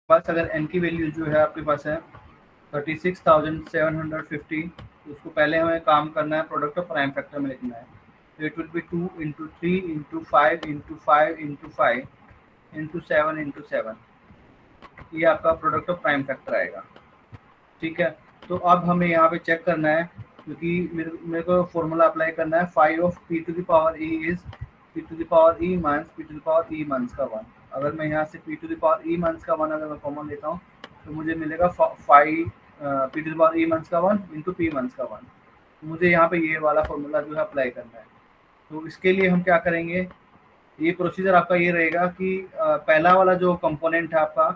पास अगर n की value जो है आपके पास है 36,750, तो उसको पहले हमें काम करना है प्रोडक्ट ऑफ प्राइम फैक्टर में लिखना है। तो it will be 2 into 3 into 5 into 5 into 5 into 7 into 7, ये आपका प्रोडक्ट ऑफ प्राइम फैक्टर आएगा। ठीक है, तो अब हमें यहाँ पे चेक करना है, क्योंकि मेरे को फॉर्मूला अप्लाई करना है। 5 of p to the power e is p to the power e minus p to the power e minus का 1। अगर मैं यहाँ से p to the power e minus का 1 अगर मैं कॉमन लेता हूँ तो मुझे मिलेगा 5 p to the power e minus का 1 इंटू p माइनस का 1। मुझे यहाँ पे ये वाला फॉर्मूला जो है अप्लाई करना है। तो इसके लिए हम क्या करेंगे, ये प्रोसीजर आपका ये रहेगा कि पहला वाला जो कंपोनेंट है आपका,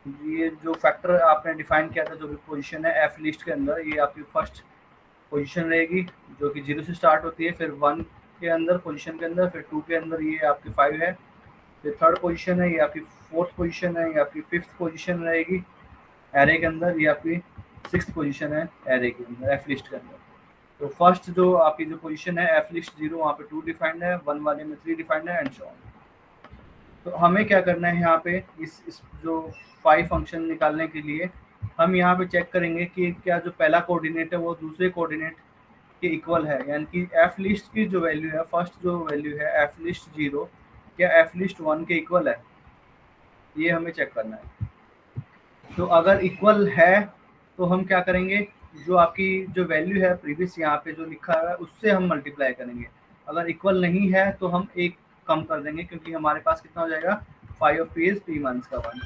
ये जो फैक्टर आपने डिफाइन किया था, जो भी पोजीशन है एफ लिस्ट के अंदर, ये आपकी फर्स्ट पोजीशन रहेगी जो कि 0 से स्टार्ट होती है, फिर 1 के अंदर पोजीशन के अंदर, फिर 2 के अंदर ये आपकी 5 है, फिर थर्ड पोजीशन है, ये आपकी फोर्थ पोजीशन है, ये आपकी फिफ्थ पोजीशन रहेगी एरे के अंदर, ये आपकी सिक्स्थ पोजीशन है एरे के अंदर एफ लिस्ट के अंदर। तो फर्स्ट जो आपकी जो पोजीशन है एफ लिस्ट 0, वहाँ पे 2 डिफाइंड है, 1 वाले में 3 डिफाइंड है एंड सो ऑन। तो हमें क्या करना है यहाँ पे, इस जो 5 फंक्शन निकालने के लिए हम यहाँ पे चेक करेंगे कि क्या जो पहला कोऑर्डिनेट है वो दूसरे कोऑर्डिनेट के इक्वल है, यानी कि एफ लिस्ट की जो वैल्यू है, फर्स्ट जो वैल्यू है एफ लिस्ट 0 क्या एफ लिस्ट 1 के इक्वल है, ये हमें चेक करना है। तो अगर इक्वल है तो हम क्या करेंगे, जो आपकी जो वैल्यू है प्रीवियस यहाँ पे जो लिखा है उससे हम मल्टीप्लाई करेंगे। अगर इक्वल नहीं है तो हम एक कम कर देंगे, क्योंकि हमारे पास कितना हो जाएगा 5 of p is p minus का 1।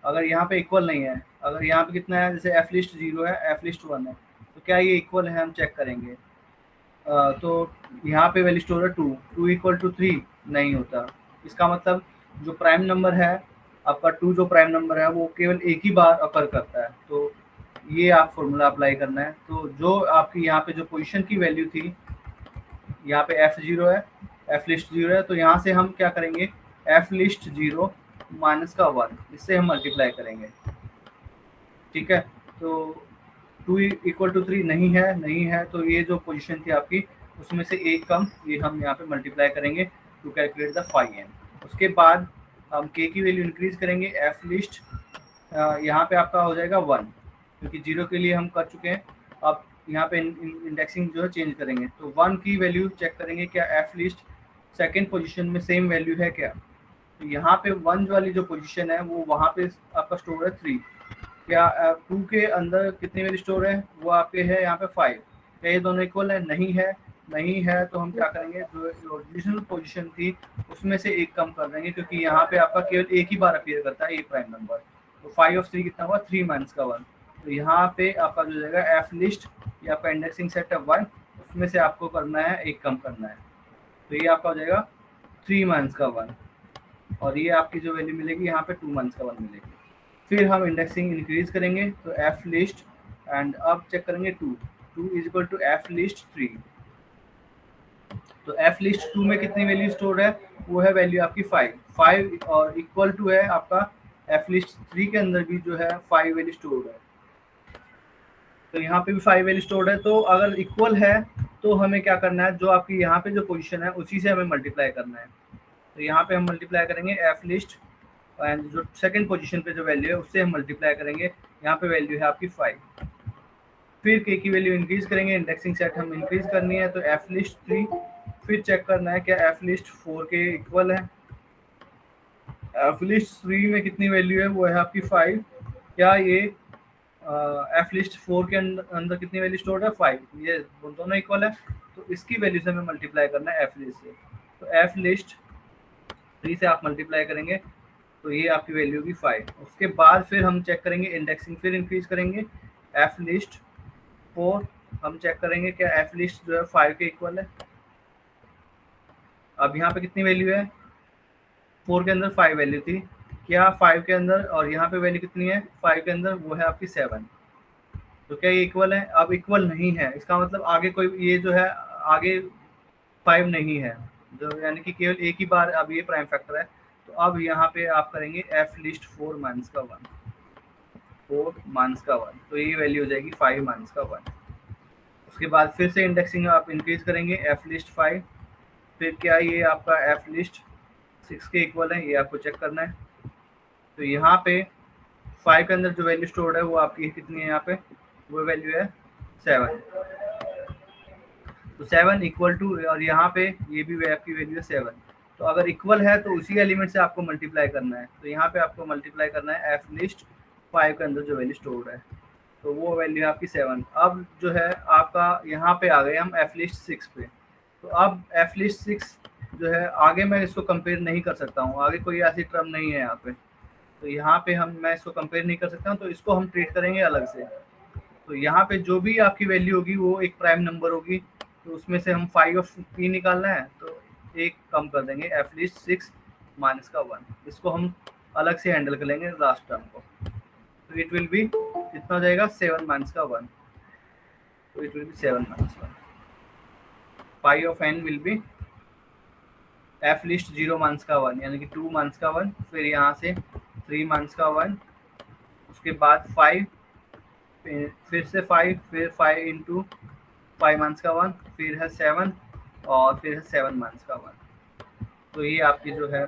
अगर यहाँ पे इक्वल नहीं है, अगर यहाँ पे कितना है, जैसे एफ लिस्ट 0 है एफ लिस्ट 1 है, तो क्या ये इक्वल है, हम चेक करेंगे। तो यहाँ पे वैल्यू स्टोर है 2 इक्वल टू 3 नहीं होता। इसका मतलब जो प्राइम नंबर है आपका 2, जो प्राइम नंबर है वो केवल एक ही बार अकर करता है। तो ये आप फॉर्मूला अप्लाई करना है। तो जो आपकी यहाँ पे जो पोजीशन की वैल्यू थी, यहाँ पे f0 है, एफ लिस्ट 0 है, तो यहाँ से हम क्या करेंगे, एफ लिस्ट 0 माइनस का 1, इससे हम मल्टीप्लाई करेंगे। ठीक है, तो 2 इक्वल टू 3 नहीं है, तो ये जो पोजीशन थी आपकी उसमें से एक कम, ये हम यहाँ पे मल्टीप्लाई करेंगे टू कैलकुलेट द 5n। उसके बाद हम k की वैल्यू इंक्रीज करेंगे, एफ लिस्ट यहाँ पे आपका हो जाएगा 1, क्योंकि 0 के लिए हम कर चुके हैं। अब यहाँ पे इंडेक्सिंग जो है चेंज करेंगे, तो 1 की वैल्यू चेक करेंगे क्या एफ लिस्ट सेकेंड पोजीशन में सेम वैल्यू है क्या। तो यहाँ पे 1 वाली जो पोजीशन है वो वहाँ पे आपका स्टोर है 3, क्या 2 के अंदर कितनी वैल्यू स्टोर है, वो आपके है यहाँ पे 5। क्या ये दोनों इक्वल है, नहीं है, तो हम क्या करेंगे, जो ओरिजिनल पोजीशन थी उसमें से एक कम कर देंगे, क्योंकि यहाँ पे आपका केवल एक ही बार अपीयर करता है ये प्राइम नंबर। तो 5 ऑफ 3 कितना हुआ, 3 माइनस का 1। तो यहाँ पे आपका जो जाएगा एफ लिस्ट, ये आपका इंडेक्सिंग सेट है 1, उसमें से आपको करना है एक कम करना है, तो ये आपका हो जाएगा 3 माइनस का 1, और ये आपकी जो वैल्यू मिलेगी यहाँ पे 2 माइनस का 1 मिलेगी। फिर हम इंडेक्सिंग इंक्रीज करेंगे, तो एफ लिस्ट एंड अब चेक करेंगे 2 is equal to F list 3। तो एफ लिस्ट 2 में कितनी वैल्यू स्टोर है, वो है वैल्यू आपकी 5 और इक्वल टू है आपका एफ लिस्ट 3 के अंदर भी जो है 5 वैल्यू स्टोर है, तो यहाँ पे भी 5 वैल्यू स्टोर्ड है। तो अगर इक्वल है तो हमें क्या करना है, जो आपकी यहाँ पे जो पोजीशन है उसी से हमें मल्टीप्लाई करना है। तो यहाँ पे हम मल्टीप्लाई करेंगे एफ लिस्ट एंड जो सेकंड पोजीशन पे जो वैल्यू है उससे हम मल्टीप्लाई करेंगे, यहाँ पे वैल्यू है आपकी 5। फिर के की वैल्यू इंक्रीज करेंगे, इंडेक्सिंग सेट हम इंक्रीज करनी है, तो एफ लिस्ट 3, फिर चेक करना है क्या एफ लिस्ट 4 के इक्वल है। एफ लिस्ट 3 में कितनी वैल्यू है, वो है आपकी 5। क्या ये एफ लिस्ट 4 के अंदर कितनी वैल्यू स्टोर्ड है, 5, ये दोनों इक्वल है, तो इसकी वैल्यू से हमें मल्टीप्लाई करना है एफ लिस्ट से। तो एफ लिस्ट 3 से आप मल्टीप्लाई करेंगे तो ये आपकी वैल्यू होगी 5। उसके बाद फिर हम चेक करेंगे इंडेक्सिंग, फिर इंक्रीज करेंगे एफ लिस्ट 4, हम चेक करेंगे क्या एफ लिस्ट जो है 5 के इक्वल है। अब यहाँ पे कितनी वैल्यू है, 4 के अंदर 5 वैल्यू थी, क्या 5 के अंदर और यहाँ पे वैल्यू कितनी है 5 के अंदर, वो है आपकी 7। तो क्या ये इक्वल है, अब इक्वल नहीं है, इसका मतलब आगे कोई ये जो है आगे 5 नहीं है, जो यानी कि केवल एक ही बार अब ये प्राइम फैक्टर है। तो अब यहाँ पे आप करेंगे एफ लिस्ट 4 माइनस का 1, 4 माइनस का 1, तो ये वैल्यू हो जाएगी 5 माइनस का 1। उसके बाद फिर से इंडेक्सिंग आप इंक्रीज करेंगे एफ लिस्ट 5, फिर क्या ये आपका एफ लिस्ट 6 के इक्वल है, ये आपको चेक करना है। तो यहाँ पे 5 के अंदर जो वैल्यू स्टोर्ड है वो आपकी कितनी है, यहाँ पे वो वैल्यू है 7। तो 7 इक्वल टू, और यहाँ पे ये भी आपकी वैल्यू है 7। तो अगर इक्वल है तो उसी एलिमेंट से आपको मल्टीप्लाई करना है। तो यहाँ पे आपको मल्टीप्लाई करना है एफ लिस्ट 5 के अंदर जो वैल्यू स्टोर्ड है, तो वो वैल्यू है आपकी 7। अब जो है आपका यहाँ पे आ गए हम एफ लिस्ट 6 पे। तो अब एफ लिस्ट 6 जो है आगे मैं इसको कंपेयर नहीं कर सकता हूँ, आगे कोई ऐसी टर्म नहीं है यहाँ पे। तो यहाँ पे मैं इसको कंपेयर नहीं कर सकता हूँ, तो इसको हम ट्रीट करेंगे अलग से। तो यहाँ पे जो भी आपकी वैल्यू होगी वो एक प्राइम नंबर होगी, तो उसमें से हम 5 ऑफ p निकालना है, तो एक कम कर देंगे एफ लिस्ट 6 माइनस का 1। इसको हम अलग से हैंडल कर लेंगे लास्ट टर्म को। तो इट विल बी कितना हो जाएगा 7 माइनस का 1, तो it will be 7 minus 1। 5 of n will be F list 0 minus का 1 यानी कि 2 माइनस का 1, फिर यहाँ से 3 माइनस का 1, उसके बाद 5, फिर से 5, फिर 5 इंटू 5 माइनस का 1, फिर है 7 और फिर है 7 माइनस का 1। तो ये आपकी जो है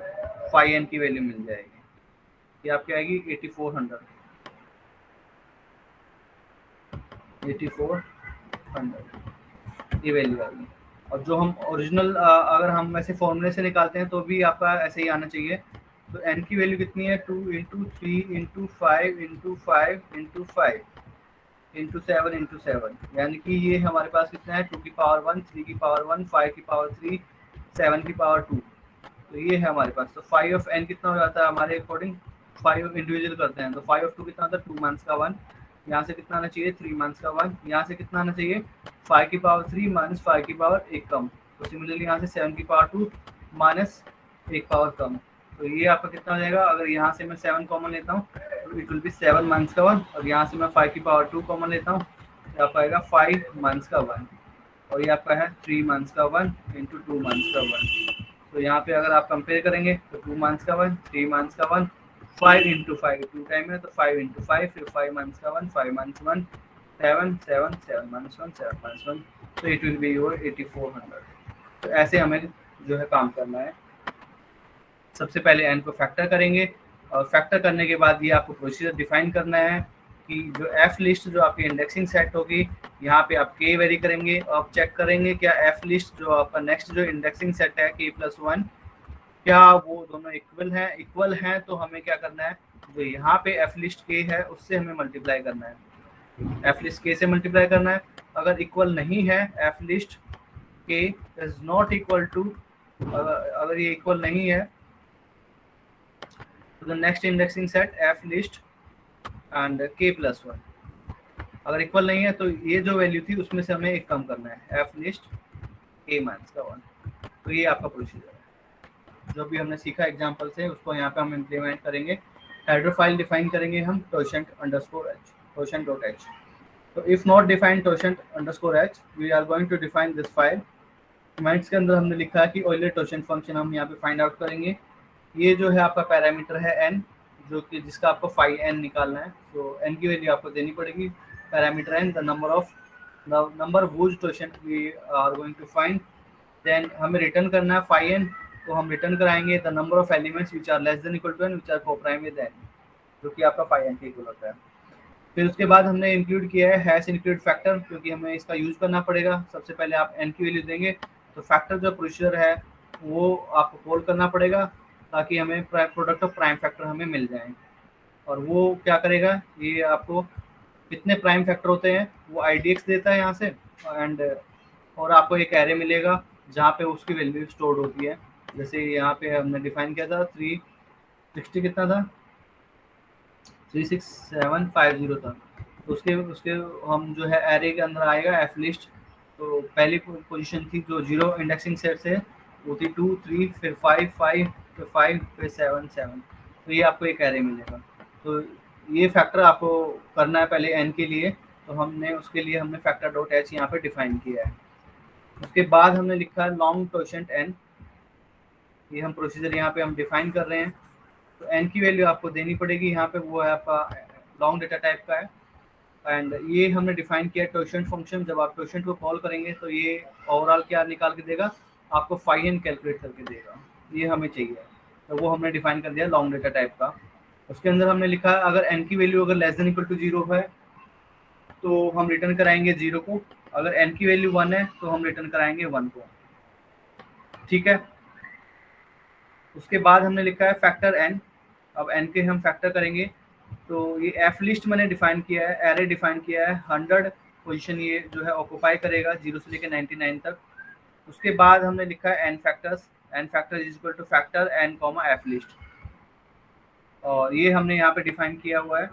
5n की वैल्यू मिल जाएगी, ये आपकी आएगी 8400 ये वैल्यू आएगी। और जो हम ओरिजिनल अगर हम वैसे फॉर्मूले से निकालते हैं तो भी आपका ऐसे ही आना चाहिए। तो n की वैल्यू कितनी है 2 into 3 into 5 into 5 into 5 into 7 into 7, यानी कि ये हमारे पास कितना है 2 की पावर 1, 3 की पावर 1, 5 की पावर 3, 7 की पावर 2। तो ये है हमारे पास। तो 5 ऑफ n कितना हो जाता है हमारे अकॉर्डिंग, 5 इंडिविजुअल करते हैं तो 5 ऑफ 2 कितना होता है 2 माइनस का 1, यहाँ से कितना आना चाहिए 3 माइनस का 1, यहाँ से कितना आना चाहिए 5 की पावर 3 माइनस 5 की पावर 1 कम। तो सिमिलरली यहाँ से 7 की पावर 2 माइनस 1 पावर कम। तो ये आपका कितना हो जाएगा, अगर यहाँ से मैं 7 कॉमन लेता हूँ तो इट विल बी 7 माइनस का 1, और यहाँ से मैं 5 की पावर 2 कॉमन लेता हूँ तो आपका आएगा 5 माइनस का 1, और ये आपका है 3 माइनस का 1 इंटू 2 माइनस का 1। तो यहाँ पे अगर आप कंपेयर करेंगे तो 2 माइनस का 1, 3 माइनस का 1, 5 इंटू 5 2 टाइम है तो 5 इंटू 5, फिर 5 माइनस का 1, 5 माइनस 1 7 7 7 माइनस 1 7 माइनस 1, तो इट विल बी योर 8400। तो ऐसे हमें जो है काम करना है। सबसे पहले n को फैक्टर करेंगे, और फैक्टर करने के बाद ये आपको प्रोसीजर डिफाइन करना है कि जो एफ लिस्ट जो आपकी इंडेक्सिंग सेट होगी यहाँ पे आप k वेरी करेंगे, आप चेक करेंगे क्या एफ लिस्ट जो आपका नेक्स्ट जो इंडेक्सिंग सेट है k+1 क्या वो दोनों इक्वल हैं। तो हमें क्या करना है, जो यहाँ पे एफ लिस्ट k है उससे हमें मल्टीप्लाई करना है, एफ लिस्ट k से मल्टीप्लाई करना है। अगर इक्वल नहीं है F list k is not equal to, अगर ये इक्वल नहीं है तो the next indexing set F list and k+1। अगर इक्वल नहीं है तो ये जो वैल्यू थी उसमें से हमें एक कम करना है एफ लिस्ट k माइनस का 1। तो ये आपका प्रोसीजर है। जो भी हमने सीखा एग्जांपल से उसको यहाँ पे हम इम्प्लीमेंट करेंगे। हेडर फाइल डिफाइन करेंगे हम totient_h totient.h। तो if not define totient_h we are going to define this file. Comments के अंदर हमने लिखा है कि ऑयलर टोशन फंक्शन हम यहाँ पे फाइंड आउट करेंगे। ये जो है आपका पैरामीटर है n, जो कि जिसका आपको फाई n निकालना है। तो n की वैल्यू आपको देनी पड़ेगी, parameter n the number whose टोशन we are going to find. Then हमें रिटर्न करना है फाई n, तो हम रिटर्न कराएंगे the number of elements which are less than equal to n which are coprime with n, जो कि आपका फाई n के इक्वल होता है। फिर उसके बाद हमने इंक्लूड किया है हैश इंक्लूड फैक्टर, क्योंकि हमें इसका यूज करना पड़ेगा। सबसे पहले आप n की वैल्यू देंगे तो फैक्टर जो प्रोसीजर है वो आपको कॉल करना पड़ेगा ताकि हमें प्रोडक्ट ऑफ प्राइम फैक्टर हमें मिल जाए। और वो क्या करेगा, ये आपको कितने प्राइम फैक्टर होते हैं वो IDX देता है यहाँ से, एंड और आपको एक एरे मिलेगा जहाँ पे उसकी वैल्यू स्टोर्ड होती है। जैसे यहाँ पे हमने डिफाइन किया था 360 कितना था 36750 था। तो उसके हम जो है एरे के अंदर आएगा एफ लिस्ट। तो पहली पोजीशन थी जो 0 इंडेक्सिंग सेट से वो थी 2 3 फिर 5 5 फिर 5 फिर 7 7। तो ये आपको एक एरे मिलेगा। तो ये फैक्टर आपको करना है पहले n के लिए, तो उसके लिए हमने फैक्टर.h यहाँ पे डिफाइन किया है। उसके बाद हमने लिखा है लॉन्ग टोशेंट n, ये हम प्रोसीजर यहाँ पे हम डिफाइन कर रहे हैं। तो n की वैल्यू आपको देनी पड़ेगी यहाँ पे, वो है आपका लॉन्ग डेटा टाइप का है। एंड ये हमने डिफाइन किया टोशेंट फंक्शन। जब आप टोशेंट को कॉल करेंगे तो ये ओवरऑल क्या निकाल के देगा, आपको फाई n कैलकुलेट करके देगा, ये हमें चाहिए। तो वो हमने डिफाइन कर दिया लॉन्ग डेटा टाइप का। उसके अंदर हमने लिखा है अगर n की वैल्यू अगर लेस देन इक्वल टू 0 है तो हम रिटर्न कराएंगे 0 को, अगर n की वैल्यू 1 है तो हम रिटर्न कराएंगे 1 को। ठीक है, उसके बाद हमने लिखा है फैक्टर n। अब n के हम फैक्टर करेंगे तो ये एफ लिस्ट मैंने डिफाइन किया है, एरे डिफाइन किया है, 100 पोजीशन ये जो है ऑक्यूपाई करेगा 0 से लेकर 99 तक। उसके बाद हमने लिखा है n factors, n factor is equal two factor n comma F list, और ये हमने यहाँ पे डिफाइन किया हुआ है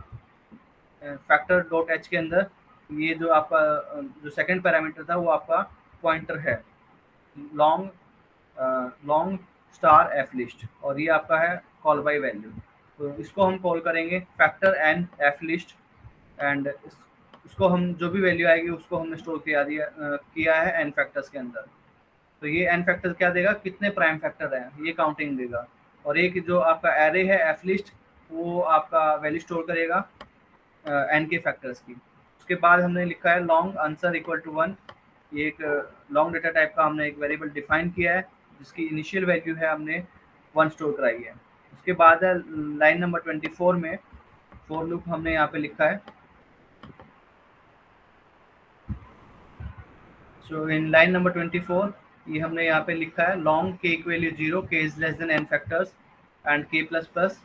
फैक्टर डॉट एच के अंदर। ये जो आपका जो सेकंड पैरामीटर था वो आपका पॉइंटर है लॉन्ग स्टार एफ लिस्ट, और ये आपका है कॉल बाय वैल्यू। तो इसको हम कॉल करेंगे factor N F list, and इसको हम जो भी वैल्यू आएगी उसको हमने स्टोर किया है एन फैक्टर्स के अंदर। तो ये एन फैक्टर क्या देगा, कितने प्राइम फैक्टर हैं ये काउंटिंग देगा, और एक जो आपका एरे है एफ लिस्ट वो आपका वैल्यू स्टोर करेगा एन के फैक्टर्स की। उसके बाद हमने लिखा है लॉन्ग आंसर इक्वल टू 1, ये एक लॉन्ग डेटा टाइप का हमने एक वेरिएबल डिफाइन किया है जिसकी इनिशियल वैल्यू है हमने 1 स्टोर कराई है। उसके बाद है लाइन नंबर 24 में फॉर लूप हमने यहाँ पे लिखा है। सो इन लाइन नंबर 24 ये हमने यहाँ पे लिखा है लॉन्ग के वैल्यू 0, के is less then n factors and के प्लस प्लस।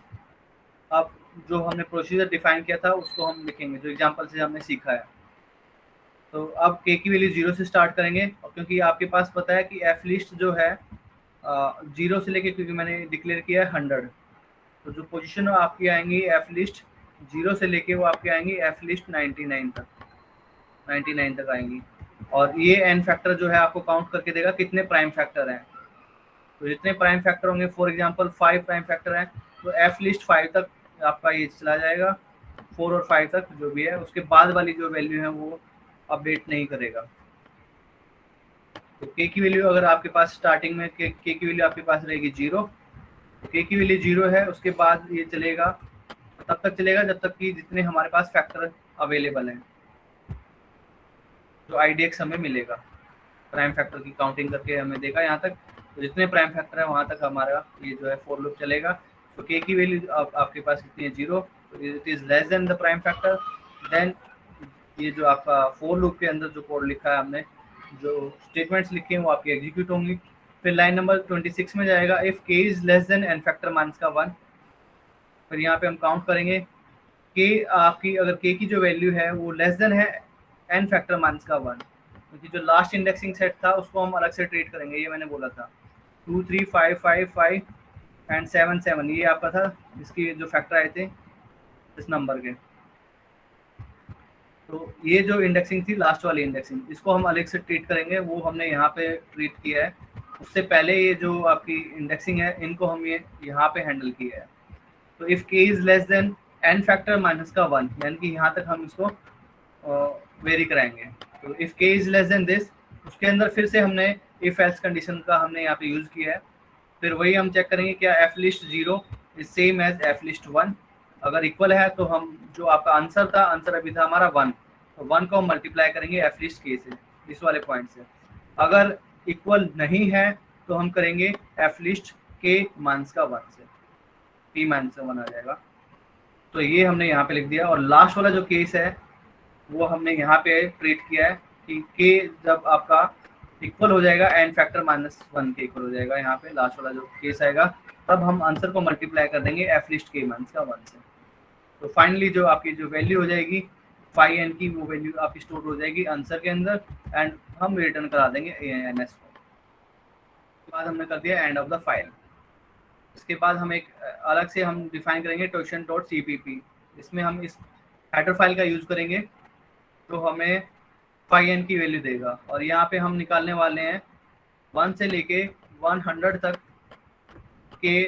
अब जो हमने प्रोसीजर डिफाइन किया था उसको हम लिखेंगे जो एग्जांपल से हमने सीखा है। तो अब के की वैल्यू 0 से स्टार्ट करेंगे, और क्योंकि आपके पास पता है कि एफ लिस्ट जो है 0 से लेके, क्योंकि मैंने डिक्लेयर किया है 100, तो जो पोजीशन आपकी आएंगी एफ लिस्ट 0 से लेके वो आपकी आएंगी एफ लिस्ट 99 तक आएंगी। और ये एन फैक्टर जो है आपको काउंट करके देगा कितने प्राइम फैक्टर हैं। तो जितने प्राइम फैक्टर होंगे, फॉर एग्जांपल 5 प्राइम फैक्टर हैं तो एफ लिस्ट 5 तक आपका ये चला जाएगा, 4 और 5 तक जो भी है, उसके बाद वाली जो वैल्यू है वो अपडेट नहीं करेगा। तो के की वैल्यू अगर आपके पास स्टार्टिंग में के की वैल्यू आपके पास रहेगी 0, के की वैल्यू 0 है, उसके बाद ये चलेगा तब तक चलेगा जब तक कि जितने हमारे पास फैक्टर अवेलेबल हैं जो आईडीएक्स हमें मिलेगा। प्राइम फैक्टर की काउंटिंग करके हमें देगा यहाँ तक, तो जितने प्राइम फैक्टर है वहाँ तक हमारा ये जो है फॉर लूप चलेगा। तो के की वैल्यू आपके पास कितनी है 0, तो it is less than the prime factor, then ये जो आपका फॉर लूप के अंदर जो कोड लिखा है हमने, जो स्टेटमेंट्स लिखे हैं वो आपकी एग्जीक्यूट होंगी। फिर लाइन नंबर 26 में जाएगा if K is less than N factor minus का 1। फिर यहाँ पे हम काउंट करेंगे के आपकी अगर के की जो वैल्यू है वो लेस देन है एन फैक्टर माइनस का 1, क्योंकि जो लास्ट इंडेक्सिंग सेट था उसको हम अलग से ट्रीट करेंगे, ये मैंने बोला था 2 3 5 5 5 एंड 7 7, ये आपका था इसकी जो फैक्टर आए थे इस नंबर के। तो ये जो इंडेक्सिंग थी लास्ट वाली इंडेक्सिंग, इसको हम अलग से ट्रीट करेंगे, वो हमने यहाँ पे ट्रीट किया है। उससे पहले ये जो आपकी इंडेक्सिंग है इनको हम ये यहाँ पे हैंडल किया है। तो if K is less than N factor minus का 1, यानी कि यहाँ तक हम इसको वेरी कराएंगे। तो if K is less then this, उसके अंदर फिर से हमने इफ एल्स कंडीशन का हमने यहाँ पे यूज किया है। फिर वही हम चेक करेंगे क्या F list 0 is same as F list 1, अगर इक्वल है तो हम जो आपका आंसर था, आंसर अभी था हमारा 1, तो 1 को हम मल्टीप्लाई करेंगे एफ लिस्ट के से, इस वाले पॉइंट से। अगर इक्वल नहीं है तो हम करेंगे एफ लिस्ट के माइनस का 1 से, पी माइनस का 1 आ जाएगा। तो ये हमने यहाँ पे लिख दिया। और लास्ट वाला जो केस है वो हमने यहाँ पे ट्रीट किया है कि के जब आपका इक्वल हो जाएगा एन फैक्टर माइनस 1 के इक्वल हो जाएगा, यहाँ पे लास्ट वाला जो केस आएगा, तब हम आंसर को मल्टीप्लाई कर देंगे एफ लिस्ट के माइनस का 1 से। तो फाइनली जो आपकी जो वैल्यू हो जाएगी फाई एन की, वो वैल्यू आपकी स्टोर हो जाएगी आंसर के अंदर, एंड हम रिटर्न करा देंगे एन एस को। उसके बाद हमने कर दिया एंड ऑफ द फाइल। इसके बाद हम एक अलग से हम डिफाइन करेंगे टोशन डॉट CPP, इसमें हम इस हेडर फाइल का यूज करेंगे तो हमें फाई एन की वैल्यू देगा। और यहाँ पे हम निकालने वाले हैं 1 से लेके 100 तक के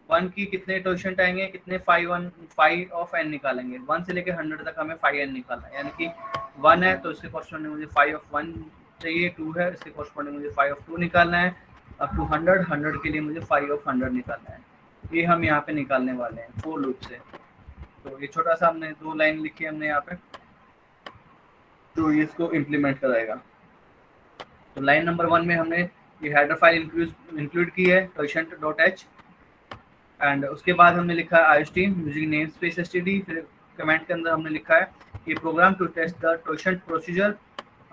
1 की कितने टोशन आएंगे, कितने फाई ऑफ एन निकालेंगे। 1 से लेके 100 तक हमें फाई एन निकालना है, यानी कि 1 है तो इसके कॉरस्पॉन्डिंग मुझे फाई ऑफ 1 चाहिए, 2 है इसके कॉरस्पॉन्डिंग मुझे फाई ऑफ 2 निकालना है, अप टू 100 के लिए मुझे फाई ऑफ 100 निकालना है। ये हम यहाँ पे निकालने वाले हैं फॉर लूप से। तो ये छोटा सा हमने 2 लाइन लिखी है हमने यहाँ पे, तो ये इसको इम्प्लीमेंट कराएगा। तो लाइन नंबर 1 में हमने ये हेडर फाइल इंक्लूड की है टोशन.h, एंड उसके बाद हमने लिखा है IST using namespace STD। फिर कमेंट के अंदर हमने लिखा है ये program to test the totient procedure,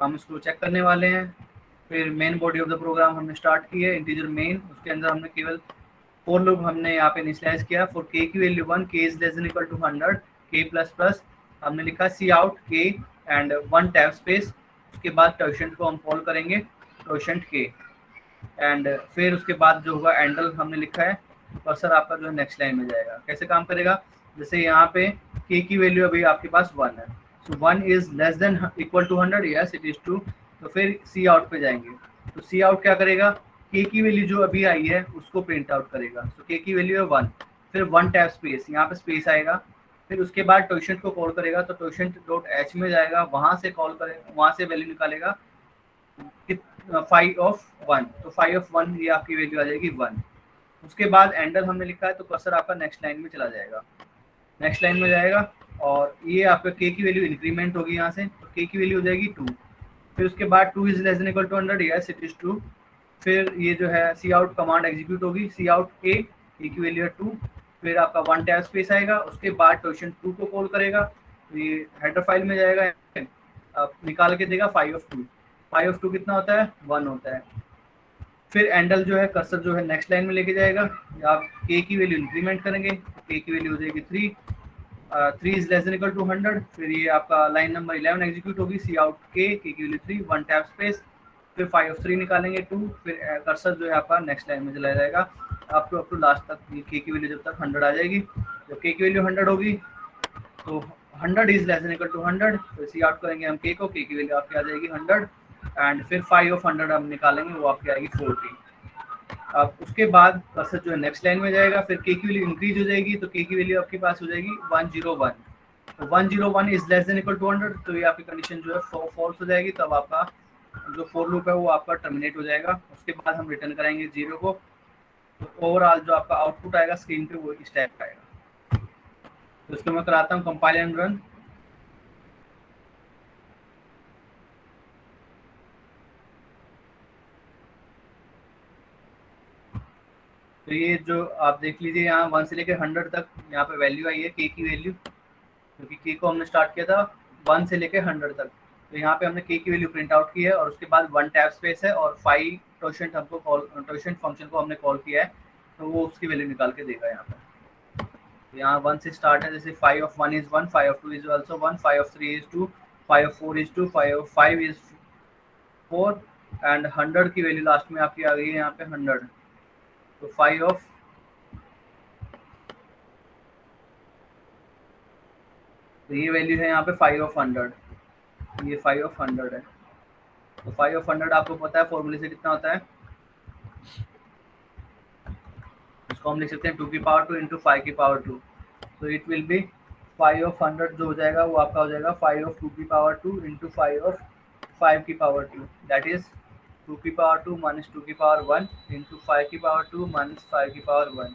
हम इसको चेक करने वाले हैं। फिर main body of the program हमने स्टार्ट की है इंटीजर मेन, उसके अंदर हमने केवल फॉर लूप हमने यहाँ पे इनिशियलाइज किया फॉर k की value 1, k is less than equal to 100, k plus plus हमने लिखा C out k and 1 tab space. उसके बाद टोशेंट को हम कॉल करेंगे टोशेंट k एंड फिर उसके बाद जो होगा एंडल हमने लिखा है। कर्सर आपका जो है नेक्स्ट लाइन में जाएगा। कैसे काम करेगा, जैसे यहाँ पे k की वैल्यू अभी आपके पास 1 है, so 1 is less than equal to 100, yes it is true. तो फिर सी आउट पे जाएंगे, तो सी आउट क्या करेगा, k की वैल्यू जो अभी आई है उसको प्रिंट आउट करेगा। तो k की वैल्यू है 1, फिर 1 टैब स्पेस, यहाँ पे स्पेस आएगा। फिर उसके बाद टोशेंट को कॉल करेगा, तो टोशेंट डॉट एच में जाएगा, वहां से कॉल करेगा, वहां से वैल्यू निकालेगा 5 ऑफ 1, तो 5 ऑफ 1 ये आपकी वैल्यू आ जाएगी 1। उसके बाद एंडल हमने लिखा है, तो कर्सर आपका नेक्स्ट लाइन में चला जाएगा, नेक्स्ट लाइन में जाएगा और ये आपका k की वैल्यू इंक्रीमेंट होगी यहाँ से, तो k की वैल्यू हो जाएगी 2। फिर उसके बाद 2 is less than equal to 100, yes it is true. फिर ये जो है सी आउट कमांड एग्जीक्यूट होगी, सी आउट k की वैल्यू है 2, फिर आपका 1 टैब स्पेस आएगा। उसके बाद टोशेंट 2 को कॉल करेगा, तो ये हेडर फाइल में जाएगा, आप निकाल के देगा 5 ऑफ 2, 5 ऑफ 2 कितना होता है 1 होता है। फिर एंडल जो है कर्सर जो है नेक्स्ट लाइन में लेके जाएगा, आप k की वैल्यू इंक्रीमेंट करेंगे, k की वैल्यू हो जाएगी 3 is less than equal to 100। फिर ये आपका लाइन नंबर 11 एग्जीक्यूट होगी, सी आउट k की वैल्यू 3, 1 टैब स्पेस, फिर 5 ऑफ 3 निकालेंगे 2, फिर कर्सर जो है आपका नेक्स्ट लाइन में चला जाएगा अप टू लास्ट तक, k की वैल्यू जब तक 100 आ जाएगी। जब k की वैल्यू 100 होगी तो 100 is less than equal to 100, तो सी आउट करेंगे हम k को, k की वैल्यू आपकी आ जाएगी 100 एंड फिर 5 ऑफ 100 हम निकालेंगे, वो आपकी आएगी 40। अब उसके बाद कर्सर जो है नेक्स्ट लाइन में जाएगा, फिर k की वैल्यू इंक्रीज हो जाएगी, तो k की वैल्यू आपके पास हो जाएगी 101, तो 101 is less than equal to 100, तो ये आपकी कंडीशन जो है फॉल्स हो जाएगी। तब आपका जो फॉर लूप है वो आपका टर्मिनेट हो जाएगा। उसके बाद हम रिटर्न करेंगे 0 को, तो ओवरऑल जो आपका आउटपुट आएगा स्क्रीन पे वो इस टाइप का आएगा। तो इसको मैं कराता हूँ कंपाइल एंड रन। तो ये जो आप देख लीजिए यहाँ 1 से लेकर 100 तक यहाँ पे वैल्यू आई है k की वैल्यू, क्योंकि k को हमने स्टार्ट किया था 1 से लेकर 100 तक। तो यहाँ पे हमने k की वैल्यू प्रिंट आउट की है और उसके बाद 1 टैब स्पेस है और 5 टोशेंट हमको कॉल, टोशेंट फंक्शन को हमने कॉल किया है, तो वो उसकी वैल्यू निकाल के देगा यहाँ पे। तो यहाँ 1 से स्टार्ट है, जैसे 5 of 1 is 1, 5 of 2 is also 1, 5 of 3 is 2, 5 of 4 is 2, 5 of 5 is 4 and 100 की वैल्यू लास्ट में आपकी आ गई है यहाँ पे 100, तो 5 ऑफ, तो ये वैल्यू है यहाँ पे 5 ऑफ 100, ये 5 ऑफ 100 है। तो 5 ऑफ 100 आपको पता है फॉर्मूले से कितना होता है, इसको हम लिख सकते हैं 2 की पावर 2 इंटू 5 की पावर 2, तो इट विल बी 5 ऑफ 100 जो हो जाएगा वो आपका हो जाएगा 5 ऑफ 2 की पावर 2 इंटू 5 ऑफ 5 की पावर 2, दैट इज 2 की पावर 2 माइनस 2 की पावर 1 इंटू 5 की पावर 2 माइनस 5 की पावर 1।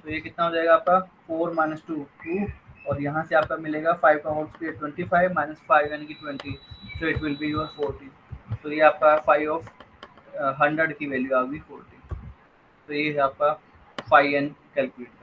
तो ये कितना हो जाएगा आपका 4 माइनस 2 2, और यहाँ से आपका मिलेगा 5 का होल स्क्वायर 25 माइनस 5 यानी कि 20, so it will be your 40। तो ये आपका 5 ऑफ 100 की वैल्यू आ गई 40। तो ये है आपका 5n कैलकुलेट।